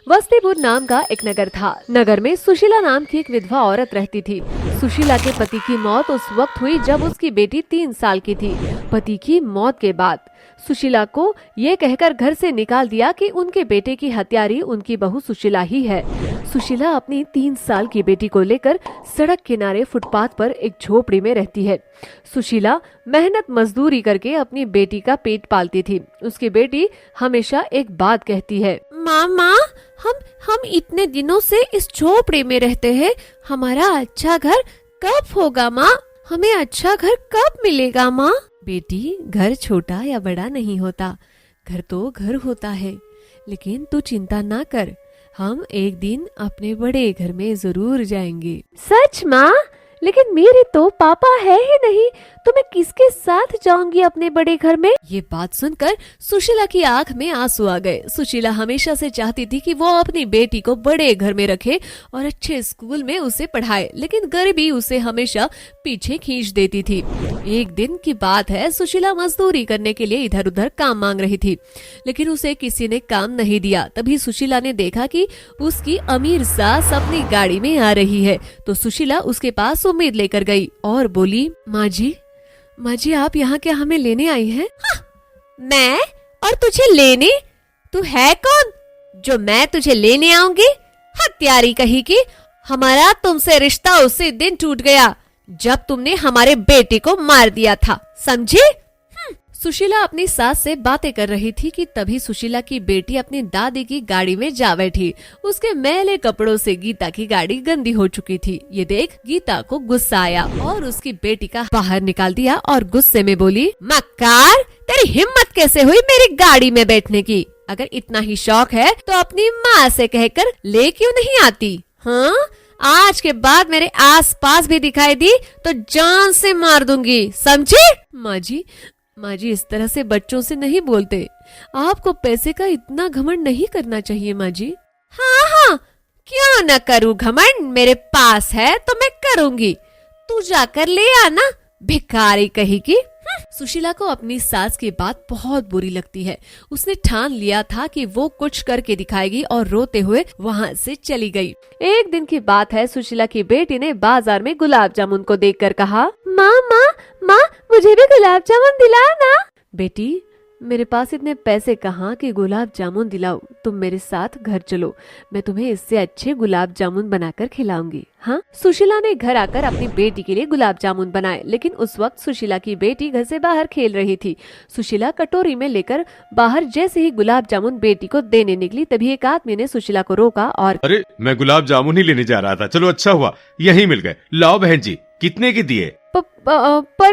वस्तीपुर नाम का एक नगर था। नगर में सुशीला नाम की एक विधवा औरत रहती थी। सुशीला के पति की मौत उस वक्त हुई जब उसकी बेटी 3 साल की थी। पति की मौत के बाद सुशीला को ये कहकर घर से निकाल दिया कि उनके बेटे की हत्यारी उनकी बहू सुशीला ही है। सुशीला अपनी 3 साल की बेटी को लेकर सड़क किनारे फुटपाथ पर एक झोपड़ी में रहती है। सुशीला मेहनत मजदूरी करके अपनी बेटी का पेट पालती थी। उसकी बेटी हमेशा एक बात कहती है, मामा हम इतने दिनों से इस झोपड़ी में रहते हैं, हमारा अच्छा घर कब होगा माँ? हमें अच्छा घर कब मिलेगा माँ? बेटी, घर छोटा या बड़ा नहीं होता, घर तो घर होता है। लेकिन तू चिंता ना कर, हम एक दिन अपने बड़े घर में जरूर जाएंगे। सच माँ? लेकिन मेरे तो पापा है ही नहीं, तो मैं किसके साथ जाऊंगी अपने बड़े घर में? ये बात सुनकर सुशीला की आंख में आंसू आ गए। सुशीला हमेशा से चाहती थी कि वो अपनी बेटी को बड़े घर में रखे और अच्छे स्कूल में उसे पढ़ाए, लेकिन गरीबी उसे हमेशा पीछे खींच देती थी। एक दिन की बात है, सुशीला मजदूरी करने के लिए इधर उधर काम मांग रही थी, लेकिन उसे किसी ने काम नहीं दिया। तभी सुशीला ने देखा कि उसकी अमीर सास अपनी गाड़ी में आ रही है, तो सुशीला उसके पास उम्मीद लेकर गई और बोली, माँ जी आप यहाँ क्या हमें लेने आई हैं? हाँ, मैं और तुझे लेने? तू है कौन जो मैं तुझे लेने आऊंगी? हत्यारी कही की। हमारा तुमसे रिश्ता उसी दिन टूट गया जब तुमने हमारे बेटे को मार दिया था, समझी? सुशीला अपनी सास से बातें कर रही थी कि तभी सुशीला की बेटी अपनी दादी की गाड़ी में जा बैठी। उसके मैले कपड़ों से गीता की गाड़ी गंदी हो चुकी थी। ये देख गीता को गुस्सा आया और उसकी बेटी का बाहर निकाल दिया और गुस्से में बोली, मक्कार, तेरी हिम्मत कैसे हुई मेरी गाड़ी में बैठने की? अगर इतना ही शौक है तो अपनी माँ से कहकर ले क्यों नहीं आती? हाँ, आज के बाद मेरे आसपास भी दिखाई दी तो जान से मार दूंगी, समझी? माँ जी इस तरह से बच्चों से नहीं बोलते। आपको पैसे का इतना घमंड नहीं करना चाहिए माँ जी। हाँ, क्यों न करूँ घमंड? मेरे पास है तो मैं करूँगी, तू जाकर ले आना, भिखारी कही की। सुशीला को अपनी सास की बात बहुत बुरी लगती है। उसने ठान लिया था कि वो कुछ करके दिखाएगी और रोते हुए वहाँ से चली गई। एक दिन की बात है, सुशीला की बेटी ने बाजार में गुलाब जामुन को देखकर कहा, माँ मुझे भी गुलाब जामुन दिला ना। बेटी, मेरे पास इतने पैसे कहाँ कि गुलाब जामुन दिलाऊं। तुम मेरे साथ घर चलो, मैं तुम्हें इससे अच्छे गुलाब जामुन बनाकर खिलाऊंगी। हाँ, सुशीला ने घर आकर अपनी बेटी के लिए गुलाब जामुन बनाए, लेकिन उस वक्त सुशीला की बेटी घर से बाहर खेल रही थी। सुशीला कटोरी में लेकर बाहर जैसे ही गुलाब जामुन बेटी को देने निकली, तभी एक आदमी ने सुशीला को रोका और, अरे मैं गुलाब जामुन ही लेने जा रहा था, चलो अच्छा हुआ यही मिल गए। लाओ बहन जी, कितने के दिए? पर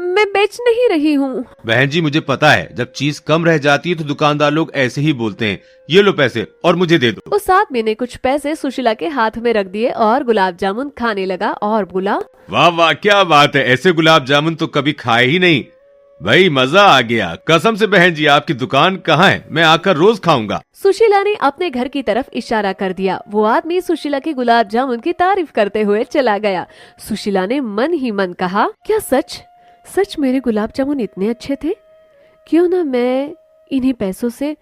मैं बेच नहीं रही हूँ। बहन जी मुझे पता है, जब चीज कम रह जाती है तो दुकानदार लोग ऐसे ही बोलते हैं। ये लो पैसे और मुझे दे दो। उस आदमी ने कुछ पैसे सुशीला के हाथ में रख दिए और गुलाब जामुन खाने लगा और बोला, वाह क्या बात है, ऐसे गुलाब जामुन तो कभी खाए ही नहीं भाई, मजा आ गया। कसम से बहन जी, आपकी दुकान कहाँ है? मैं आकर रोज खाऊंगा। सुशीला ने अपने घर की तरफ इशारा कर दिया। वो आदमी सुशीला के गुलाब जामुन की तारीफ करते हुए चला गया। सुशीला ने मन ही मन कहा, क्या सच मेरे गुलाब जामुन इतने अच्छे थे? क्यों ना मैं इन्हीं पैसों से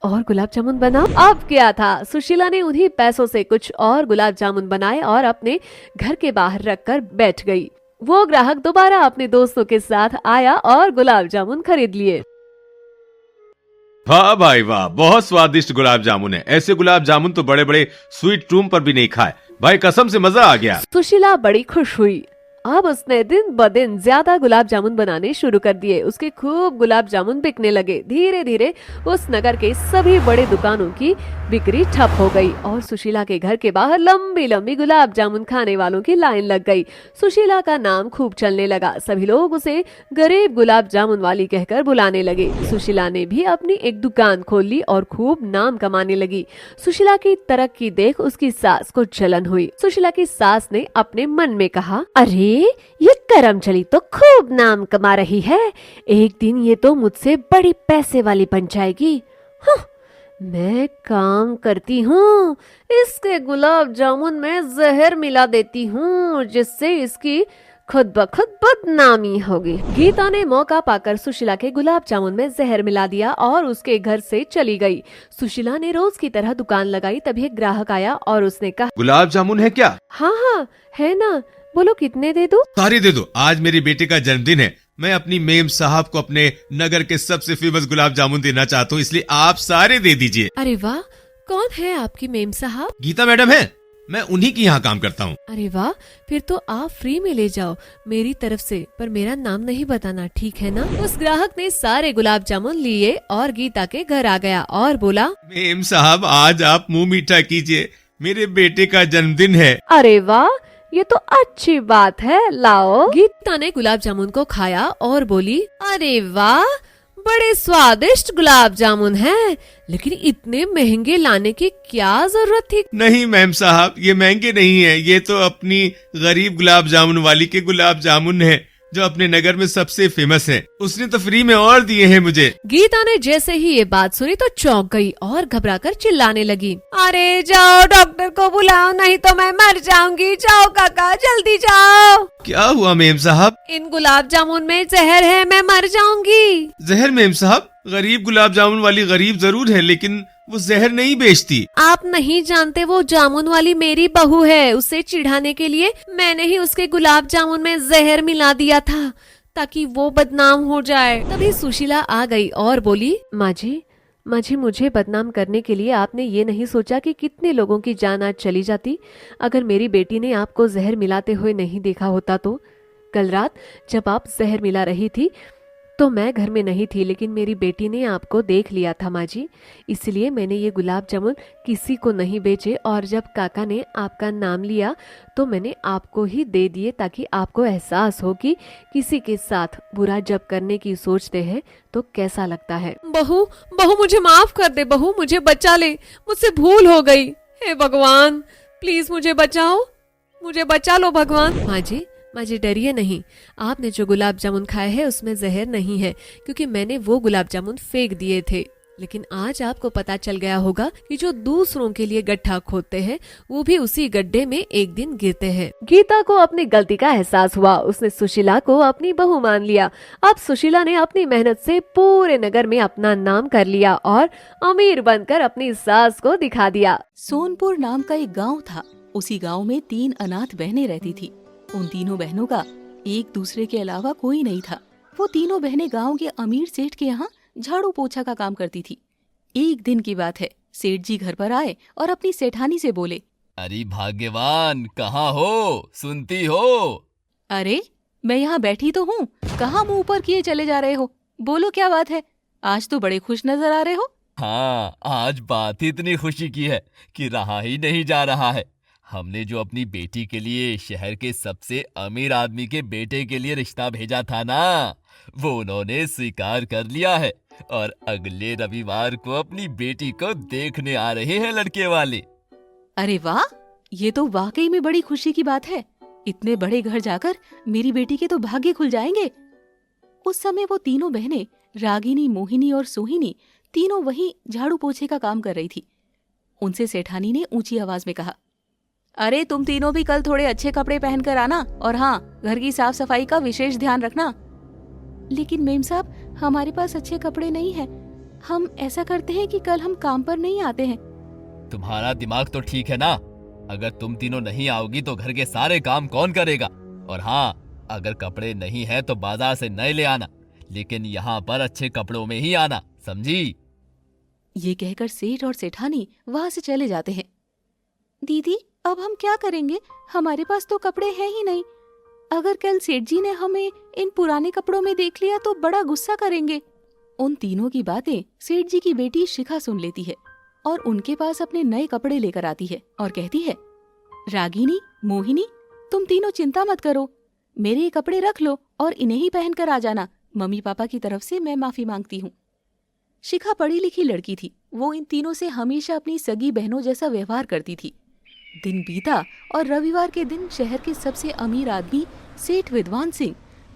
और गुलाब जामुन बनाऊं? अब क्या था, सुशीला ने उन्हीं पैसों से कुछ और गुलाब जामुन बनाए और अपने घर के बाहर रखकर बैठ गई। वो ग्राहक दोबारा अपने दोस्तों के साथ आया और गुलाब जामुन खरीद लिए। वाह भाई वाह, बहुत स्वादिष्ट गुलाब जामुन है। ऐसे गुलाब जामुन तो बड़े बड़े स्वीट रूम पर भी नहीं खाए भाई, कसम से मजा आ गया। सुशीला बड़ी खुश हुई। अब उसने दिन ब दिन ज्यादा गुलाब जामुन बनाने शुरू कर दिए। उसके खूब गुलाब जामुन बिकने लगे। धीरे धीरे उस नगर के सभी बड़े दुकानों की बिक्री ठप हो गई और सुशीला के घर के बाहर लंबी लंबी गुलाब जामुन खाने वालों की लाइन लग गई। सुशीला का नाम खूब चलने लगा। सभी लोग उसे गरीब गुलाब जामुन वाली कहकर बुलाने लगे। सुशीला ने भी अपनी एक दुकान खोल ली और खूब नाम कमाने लगी। सुशीला की तरक्की देख उसकी सास को जलन हुई। सुशीला की सास ने अपने मन में कहा, अरे ये करमचली तो खूब नाम कमा रही है, एक दिन ये तो मुझसे बड़ी पैसे वाली बन जाएगी। मैं काम करती हूँ, इसके गुलाब जामुन में जहर मिला देती हूँ जिससे इसकी खुद ब खुद बदनामी होगी। गीता ने मौका पाकर सुशीला के गुलाब जामुन में जहर मिला दिया और उसके घर से चली गई। सुशीला ने रोज की तरह दुकान लगाई, तभी एक ग्राहक आया और उसने कहा, गुलाब जामुन है क्या? हाँ हाँ है ना, बोलो कितने दे दूं? सारी दे दो। आज मेरे बेटे का जन्मदिन है, मैं अपनी मेम साहब को अपने नगर के सबसे फेमस गुलाब जामुन देना चाहता हूँ, इसलिए आप सारे दे दीजिए। अरे वाह, कौन है आपकी मेम साहब? गीता मैडम है, मैं उन्हीं की यहाँ काम करता हूँ। अरे वाह, फिर तो आप फ्री में ले जाओ मेरी तरफ से, पर मेरा नाम नहीं बताना, ठीक है ना? उस ग्राहक ने सारे गुलाब जामुन लिए और गीता के घर आ गया और बोला, मेम साहब आज आप मुंह मीठा कीजिए, मेरे बेटे का जन्मदिन है। अरे वाह, ये तो अच्छी बात है, लाओ। गीता ने गुलाब जामुन को खाया और बोली, अरे वाह, बड़े स्वादिष्ट गुलाब जामुन हैं, लेकिन इतने महंगे लाने की क्या जरूरत थी? नहीं मैम साहब, ये महंगे नहीं है, ये तो अपनी गरीब गुलाब जामुन वाली के गुलाब जामुन है जो अपने नगर में सबसे फेमस है, उसने तो फ्री में और दिए हैं मुझे। गीता ने जैसे ही ये बात सुनी तो चौंक गई और घबराकर चिल्लाने लगी, अरे जाओ डॉक्टर को बुलाओ, नहीं तो मैं मर जाऊंगी, जाओ काका जल्दी जाओ। क्या हुआ मेम साहब? इन गुलाब जामुन में जहर है, मैं मर जाऊंगी। जहर मेम साहब? गरीब गुलाब जामुन वाली गरीब जरूर है, लेकिन वो जहर नहीं बेचती। आप नहीं जानते, वो जामुन वाली मेरी बहू है, उसे चिढ़ाने के लिए मैंने ही उसके गुलाब जामुन में जहर मिला दिया था ताकि वो बदनाम हो जाए। तभी सुशीला आ गई और बोली, माँ जी मुझे बदनाम करने के लिए आपने ये नहीं सोचा कि कितने लोगों की जान आज चली जाती अगर मेरी बेटी ने आपको जहर मिलाते हुए नहीं देखा होता तो? कल रात जब आप जहर मिला रही थी तो मैं घर में नहीं थी, लेकिन मेरी बेटी ने आपको देख लिया था माँ जी, इसलिए मैंने ये गुलाब जामुन किसी को नहीं बेचे और जब काका ने आपका नाम लिया तो मैंने आपको ही दे दिए ताकि आपको एहसास हो कि किसी के साथ बुरा जब करने की सोचते हैं तो कैसा लगता है। बहू मुझे माफ कर दे, बहू मुझे बचा ले, मुझसे भूल हो गई, हे भगवान प्लीज मुझे बचाओ, मुझे बचा लो भगवान। माँ जी डरिए नहीं, आपने जो गुलाब जामुन खाए हैं उसमें जहर नहीं है, क्योंकि मैंने वो गुलाब जामुन फेंक दिए थे। लेकिन आज आपको पता चल गया होगा कि जो दूसरों के लिए गड्ढा खोदते हैं वो भी उसी गड्ढे में एक दिन गिरते हैं। गीता को अपनी गलती का एहसास हुआ, उसने सुशीला को अपनी बहू मान लिया। अब सुशीला ने अपनी मेहनत से पूरे नगर में अपना नाम कर लिया और अमीर बनकर अपनी सास को दिखा दिया। सोनपुर नाम का एक गाँव था, उसी गाँव में 3 अनाथ बहनें रहती थी। उन तीनों बहनों का एक दूसरे के अलावा कोई नहीं था। वो तीनों बहनें गांव के अमीर सेठ के यहाँ झाड़ू पोछा का काम करती थी। एक दिन की बात है, सेठ जी घर पर आए और अपनी सेठानी से बोले, अरे भाग्यवान, कहाँ हो, सुनती हो? अरे मैं यहाँ बैठी तो हूँ, कहाँ मुंह ऊपर किए चले जा रहे हो? बोलो क्या बात है, आज तो बड़े खुश नजर आ रहे हो। हाँ, आज बात ही इतनी खुशी की है कि रहा ही नहीं जा रहा है। हमने जो अपनी बेटी के लिए शहर के सबसे अमीर आदमी के बेटे के लिए रिश्ता भेजा था ना, वो उन्होंने स्वीकार कर लिया है और अगले रविवार को अपनी बेटी को देखने आ रहे हैं लड़के वाले। अरे वाह, ये तो वाकई में बड़ी खुशी की बात है। इतने बड़े घर जाकर मेरी बेटी के तो भाग्य खुल जाएंगे। उस समय वो तीनों बहनें, रागिनी, मोहिनी और सोहिनी, तीनों वहीं झाड़ू पोछे का काम कर रही थी। उनसे सेठानी ने ऊंची आवाज में कहा, अरे तुम तीनों भी कल थोड़े अच्छे कपड़े पहनकर आना और हाँ, घर की साफ सफाई का विशेष ध्यान रखना। लेकिन मेम साहब, हमारे पास अच्छे कपड़े नहीं हैं। हम ऐसा करते हैं कि कल हम काम पर नहीं आते हैं। तुम्हारा दिमाग तो ठीक है ना? अगर तुम तीनों नहीं आओगी तो घर के सारे काम कौन करेगा? और हाँ, अगर कपड़े नहीं है तो बाजार से नए ले आना, लेकिन यहाँ पर अच्छे कपड़ों में ही आना, समझी? ये कहकर सेठ और सेठानी वहाँ से चले जाते हैं। दीदी अब हम क्या करेंगे, हमारे पास तो कपड़े हैं ही नहीं। अगर कल सेठ जी ने हमें इन पुराने कपड़ों में देख लिया तो बड़ा गुस्सा करेंगे। उन तीनों की बातें सेठ जी की बेटी शिखा सुन लेती है और उनके पास अपने नए कपड़े लेकर आती है और कहती है, रागिनी, मोहिनी, तुम तीनों चिंता मत करो, मेरे ये कपड़े रख लो और इन्हें ही पहन कर आ जाना। मम्मी पापा की तरफ से मैं माफी मांगती हूँ। शिखा पढ़ी लिखी लड़की थी, वो इन तीनों से हमेशा अपनी सगी बहनों जैसा व्यवहार करती थी। दिन बीता और रविवार के दिन शहर के सबसे अमीर आदमी सेठ विद्वान सिंह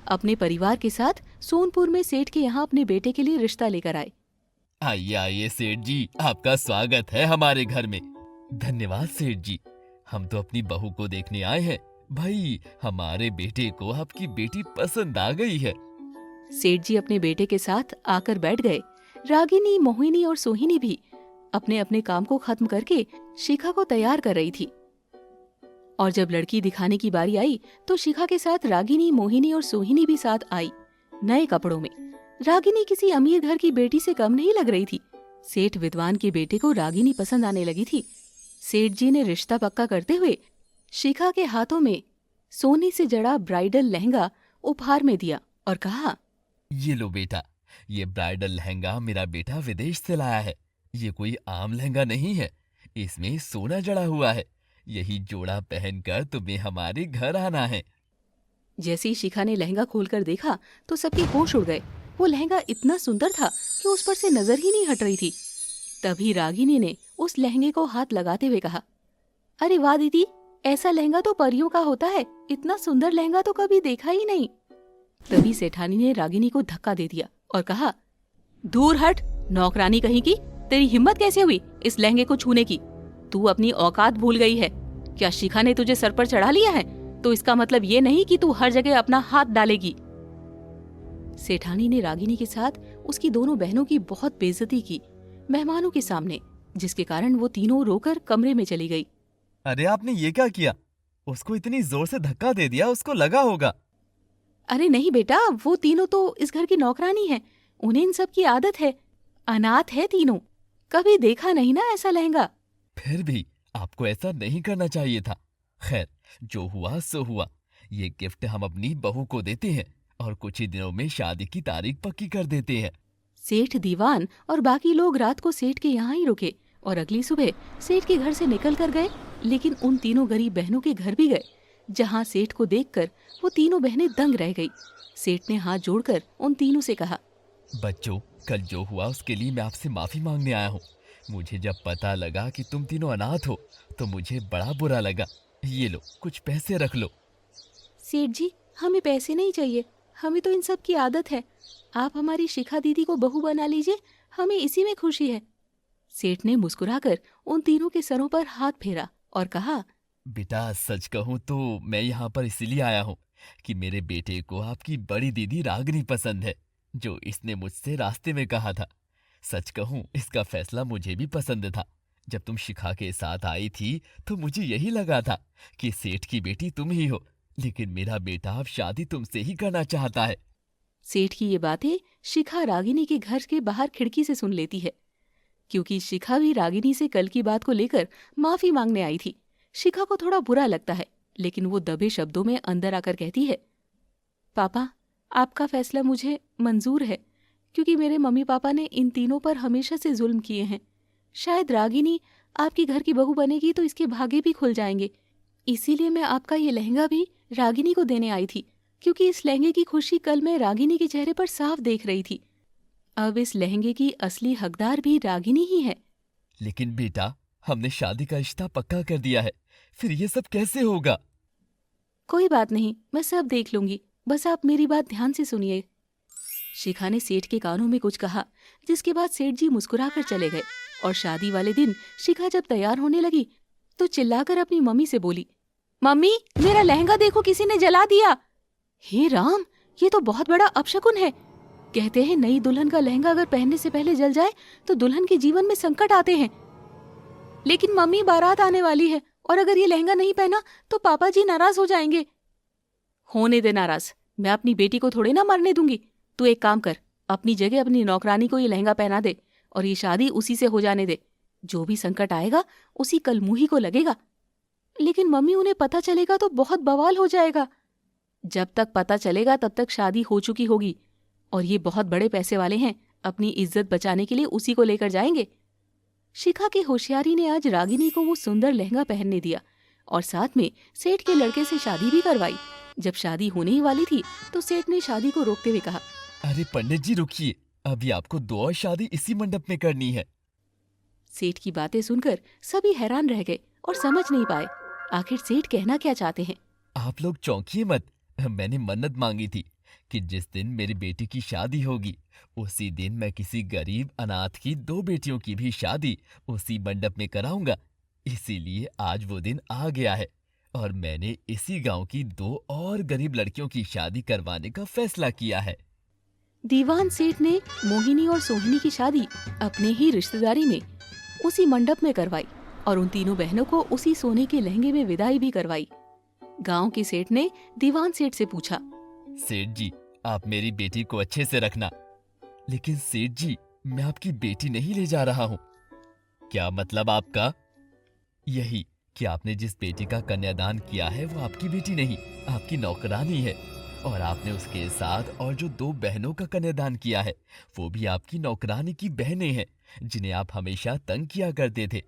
अपने परिवार के साथ सोनपुर में सेठ के यहाँ अपने बेटे के लिए रिश्ता लेकर आए। आइए आइए सेठ जी, आपका स्वागत है हमारे घर में। धन्यवाद सेठ जी, हम तो अपनी बहू को देखने आए हैं, भाई हमारे बेटे को आपकी बेटी पसंद आ गई है। सेठ जी अपने बेटे के साथ आकर बैठ गए। रागिनी, मोहिनी और सोहिनी भी अपने अपने काम को खत्म करके शिखा को तैयार कर रही थी। और जब लड़की दिखाने की बारी आई तो शिखा के साथ रागिनी, मोहिनी और सोहिनी भी साथ आई, नए कपड़ों में। रागिनी किसी अमीर घर की बेटी से कम नहीं लग रही थी। सेठ विद्वान के बेटे को रागिनी पसंद आने लगी थी। सेठ जी ने रिश्ता पक्का करते हुए शिखा के हाथों में सोने से जड़ा ब्राइडल लहंगा उपहार में दिया और कहा, ये लो बेटा, ये ब्राइडल लहंगा मेरा बेटा विदेश से लाया है। ये कोई आम लहंगा नहीं है, इसमें सोना जड़ा हुआ है। यही जोड़ा पहनकर तुम्हें हमारे घर आना है। जैसे ही शिखा ने लहंगा खोलकर देखा तो सबके होश उड़ गए। वो लहंगा इतना सुंदर था कि उस पर से नजर ही नहीं हट रही थी। तभी रागिनी ने उस लहंगे को हाथ लगाते हुए कहा, अरे वाह दीदी, ऐसा लहंगा तो परियों का होता है। इतना सुंदर लहंगा तो कभी देखा ही नहीं। तभी सेठानी ने रागिनी को धक्का दे दिया और कहा, दूर हट, नौकरानी कहीं की। तेरी हिम्मत कैसे हुई इस लहंगे को छूने की? तू अपनी औकात भूल गई है। क्या शिखा ने तुझे सर पर चढ़ा लिया है? तो इसका मतलब ये नहीं कि तू हर जगह अपना हाथ डालेगी। सेठानी ने रागिनी के साथ उसकी दोनों बहनों की बहुत बेइज्जती की मेहमानों के सामने, जिसके कारण वो तीनों रोकर कमरे में चली गई। अरे आपने ये क्या किया? उसको इतनी जोर से धक्का दे दिया, उसको लगा होगा। अरे नहीं बेटा, वो तीनों तो इस घर की नौकरानी है। उन्हें इन सब की आदत है। अनाथ है तीनों, कभी देखा नहीं ना ऐसा लहंगा। फिर भी आपको ऐसा नहीं करना चाहिए था। खैर, जो हुआ सो हुआ। ये गिफ्ट हम अपनी बहू को देते हैं और कुछ ही दिनों में शादी की तारीख पक्की कर देते हैं। सेठ दीवान और बाकी लोग रात को सेठ के यहाँ ही रुके और अगली सुबह सेठ के घर से निकल कर गए। लेकिन उन तीनों गरीब बहनों के घर भी गए, जहाँ सेठ को देखकर वो तीनों बहनें दंग रह गई। सेठ ने हाथ जोड़कर उन तीनों से कहा, बच्चों, कल जो हुआ उसके लिए मैं आपसे माफी मांगने आया हूँ। मुझे जब पता लगा कि तुम तीनों अनाथ हो तो मुझे बड़ा बुरा लगा। ये लो, कुछ पैसे रख लो। सेठ जी, हमें पैसे नहीं चाहिए, हमें तो इन सब की आदत है। आप हमारी शिखा दीदी को बहू बना लीजिए, हमें इसी में खुशी है। सेठ ने मुस्कुराकर उन तीनों के सरों पर हाथ फेरा और कहा, बेटा, सच कहूँ तो मैं यहाँ पर इसलिए आया हूँ कि मेरे बेटे को आपकी बड़ी दीदी रागिनी पसंद है, जो इसने मुझसे रास्ते में कहा था। सच कहूँ, इसका फैसला मुझे भी पसंद था। जब तुम शिखा के साथ आई थी तो मुझे यही लगा था कि सेठ की बेटी तुम ही हो, लेकिन मेरा बेटा अब शादी तुमसे ही करना चाहता है। सेठ की ये बातें शिखा रागिनी के घर के बाहर खिड़की से सुन लेती है, क्योंकि शिखा भी रागिनी से कल की बात को लेकर माफी मांगने आई थी। शिखा को थोड़ा बुरा लगता है, लेकिन वो दबे शब्दों में अंदर आकर कहती है, पापा, आपका फैसला मुझे मंजूर है, क्योंकि मेरे मम्मी पापा ने इन तीनों पर हमेशा से जुल्म किए हैं। शायद रागिनी आपकी घर की बहू बनेगी तो इसके भागे भी खुल जाएंगे। इसीलिए मैं आपका ये लहंगा भी रागिनी को देने आई थी, क्योंकि इस लहंगे की खुशी कल मैं रागिनी के चेहरे पर साफ देख रही थी। अब इस लहंगे की असली हकदार भी रागिनी ही है। लेकिन बेटा, हमने शादी का रिश्ता पक्का कर दिया है, फिर ये सब कैसे होगा? कोई बात नहीं, मैं सब देख लूंगी, बस आप मेरी बात ध्यान से सुनिए। शिखा ने सेठ के कानों में कुछ कहा, जिसके बाद सेठ जी मुस्कुराकर चले गए। और शादी वाले दिन शिखा जब तैयार होने लगी तो चिल्लाकर अपनी मम्मी से बोली, मम्मी, मेरा लहंगा देखो, किसी ने जला दिया। हे राम, ये तो बहुत बड़ा अपशकुन है। कहते हैं नई दुल्हन का लहंगा अगर पहनने से पहले जल जाए तो दुल्हन के जीवन में संकट आते हैं। लेकिन मम्मी, बारात आने वाली है और अगर ये लहंगा नहीं पहना तो पापा जी नाराज हो जाएंगे। होने दे नाराज, मैं अपनी बेटी को थोड़े ना मरने दूंगी। तू एक काम कर, अपनी जगह अपनी नौकरानी को ये लहंगा पहना दे और ये शादी उसी से हो जाने दे। जो भी संकट आएगा उसी कल मुही को लगेगा। लेकिन मम्मी, उन्हें पता चलेगा तो बहुत बवाल हो जाएगा। जब तक पता चलेगा तब तक शादी हो चुकी होगी और ये बहुत बड़े पैसे वाले हैं, अपनी इज्जत बचाने के लिए उसी को लेकर जाएंगे। शिखा की होशियारी ने आज रागिनी को वो सुंदर लहंगा पहनने दिया और साथ में सेठ के लड़के से शादी भी करवाई। जब शादी होने ही वाली थी तो सेठ ने शादी को रोकते हुए कहा, अरे पंडित जी, रुकिए, अभी आपको 2 और शादी इसी मंडप में करनी है। सेठ की बातें सुनकर सभी हैरान रह गए और समझ नहीं पाए आखिर सेठ कहना क्या चाहते हैं। आप लोग चौंकिए मत। मैंने मन्नत मांगी थी कि जिस दिन मेरी बेटी की शादी होगी उसी दिन मैं किसी गरीब अनाथ की 2 बेटियों की भी शादी उसी मंडप में कराऊंगा। इसीलिए आज वो दिन आ गया है और मैंने इसी गांव की 2 और गरीब लड़कियों की शादी करवाने का फैसला किया है। दीवान सेठ ने मोहिनी और सोहिनी की शादी अपने ही रिश्तेदारी में उसी मंडप में करवाई और उन तीनों बहनों को उसी सोने के लहंगे में विदाई भी करवाई। गांव के सेठ ने दीवान सेठ से पूछा, सेठ जी, आप मेरी बेटी को अच्छे से रखना। लेकिन सेठ जी, मैं आपकी बेटी नहीं ले जा रहा हूँ। क्या मतलब आपका? यही कि आपने जिस बेटी का कन्यादान किया है वो आपकी बेटी नहीं, आपकी नौकरानी है। और आपने उसके साथ और जो 2 बहनों का कन्यादान किया है वो भी आपकी नौकरानी की बहनें हैं, जिन्हें आप हमेशा तंग किया करते थे।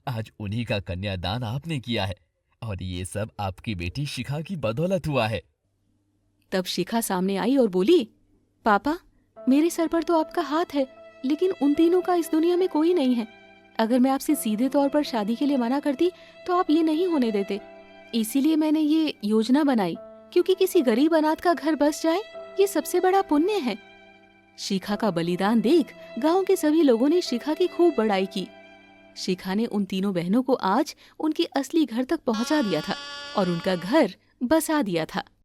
आज उन्हीं का कन्यादान आपने किया है और ये सब आपकी बेटी शिखा की बदौलत हुआ है। तब शिखा सामने आई और बोली, पापा, मेरे सर पर तो आपका हाथ है, लेकिन उन तीनों का इस दुनिया में कोई नहीं है। अगर मैं आपसे सीधे तौर पर शादी के लिए मना करती तो आप ये नहीं होने देते। इसीलिए मैंने ये योजना बनाई, क्योंकि किसी गरीब अनाथ का घर बस जाए ये सबसे बड़ा पुण्य है। शिखा का बलिदान देख गांव के सभी लोगों ने शिखा की खूब बड़ाई की। शिखा ने उन तीनों बहनों को आज उनके असली घर तक पहुंचा दिया था और उनका घर बसा दिया था।